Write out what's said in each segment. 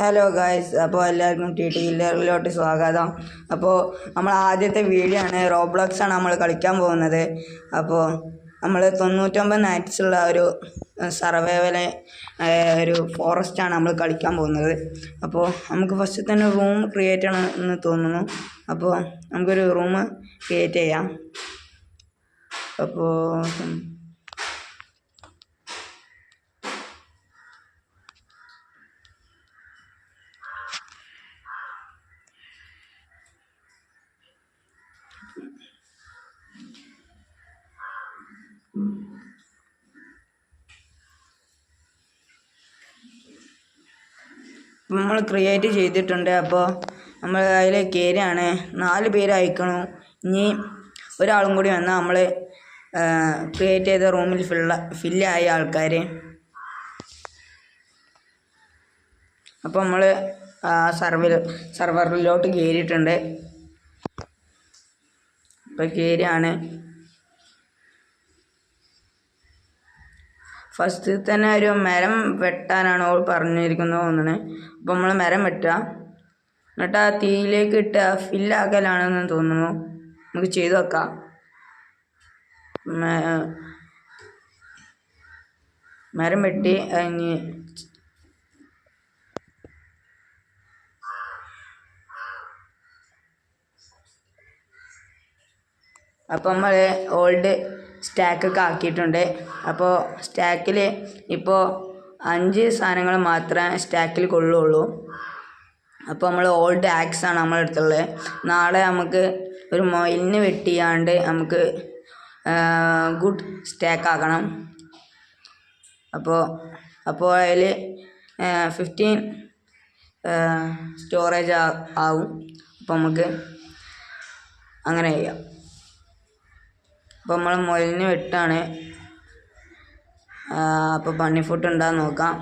Hello guys, അപ്പോൾ എല്ലാവർക്കും T T കില്ലറിലോട്ട് സ്വാഗതം. അപ്പോൾ നമ്മൾ ആദ്യത്തെ വീഡിയോ ആണ്, റോബ്ലോക്സ് ആണ് നമ്മൾ കളിക്കാൻ പോകുന്നത്. അപ്പോൾ നമ്മൾ 99 നൈറ്റ്സ് ഉള്ള ഒരു സർവൈവലെ ഒരു ഫോറസ്റ്റാണ് നമ്മൾ കളിക്കാൻ പോകുന്നത്. അപ്പോൾ നമുക്ക് ഫസ്റ്റ് തന്നെ റൂം ക്രിയേറ്റ് ചെയ്യണം എന്ന് തോന്നുന്നു. അപ്പോൾ നമുക്കൊരു റൂം ക്രിയേറ്റ് ചെയ്യാം. അപ്പോൾ നമ്മൾ ക്രിയേറ്റ് ചെയ്തിട്ടുണ്ട്. അപ്പോൾ നമ്മൾ അതിൽ കയറിയാണ്. 4 പേര് അയക്കണു. ഇനി ഒരാളും കൂടി വന്നാൽ നമ്മൾ ക്രിയേറ്റ് ചെയ്ത റൂമിൽ ഫില്ലായ ആൾക്കാർ. അപ്പോൾ നമ്മൾ സർവറിലോട്ട് കയറിയിട്ടുണ്ട്. ഇപ്പോൾ കയറിയാണ്. ഫസ്റ്റ് തന്നെ ഒരു മരം വെട്ടാനാണ് ഓൾ പറഞ്ഞിരിക്കുന്നത് തോന്നുന്നത്. അപ്പോൾ നമ്മൾ മരം വെട്ടുക, എന്നിട്ട് ആ തീയിലേക്ക് ഇട്ട് ഫില്ലാക്കലാണെന്ന് തോന്നുന്നു. നമുക്ക് ചെയ്തു വെക്കാം. മരം വെട്ടി കഴിഞ്ഞ് അപ്പോൾ നമ്മൾ ഓൾഡ് സ്റ്റാക്കൊക്കെ ആക്കിയിട്ടുണ്ട്. അപ്പോൾ സ്റ്റാക്കിൽ ഇപ്പോൾ 5 സാധനങ്ങൾ മാത്രമേ സ്റ്റാക്കിൽ കൊള്ളുള്ളൂ. അപ്പോൾ നമ്മൾ ഓൾഡ് ആക്സാണ് നമ്മളെടുത്തുള്ളത്. നാളെ നമുക്ക് ഒരു മൊയിലിന് വെട്ടിയാണ്ട് നമുക്ക് ഗുഡ് സ്റ്റാക്ക് ആക്കണം. അപ്പോൾ അതിൽ 15 സ്റ്റോറേജ് ആവും. അപ്പോൾ നമുക്ക് അങ്ങനെ ചെയ്യാം. അപ്പോൾ നമ്മൾ മൊയിലിന് വെട്ടാണ്. അപ്പോൾ ബണ്ണി ഫുഡ് ഉണ്ടാകുന്ന നോക്കാം.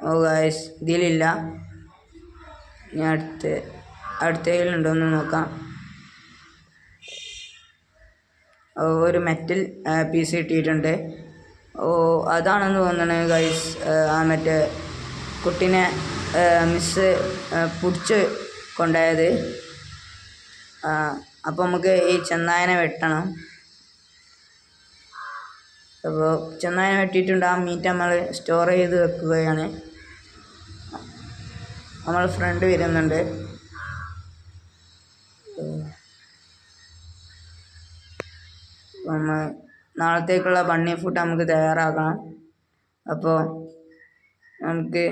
ഓ ഗൈസ്, ഇതിലില്ല. ഞാൻ അടുത്തതിലുണ്ടോ എന്ന് നോക്കാം. ഒരു മെറ്റൽ പീസ് കിട്ടിയിട്ടുണ്ട്. അതാണെന്ന് തോന്നുന്നത് ഗൈസ്. മറ്റേ കുട്ടീനെ മിസ് പിടിച്ച് കൊണ്ടുപോയത്. അപ്പോൾ നമുക്ക് ഈ ചെന്നായനെ വെട്ടണം. അപ്പോൾ ചെന്നായനെ വെട്ടിയിട്ടുണ്ട്. ആ മീറ്റ് നമ്മൾ സ്റ്റോർ ചെയ്ത് വെക്കുകയാണ്. നമ്മൾ ഫ്രണ്ട് വരുന്നുണ്ട്. നമ്മൾ നാളത്തേക്കുള്ള ബണ്ണി ഫുഡ് നമുക്ക് തയ്യാറാക്കണം. അപ്പോൾ നമുക്ക്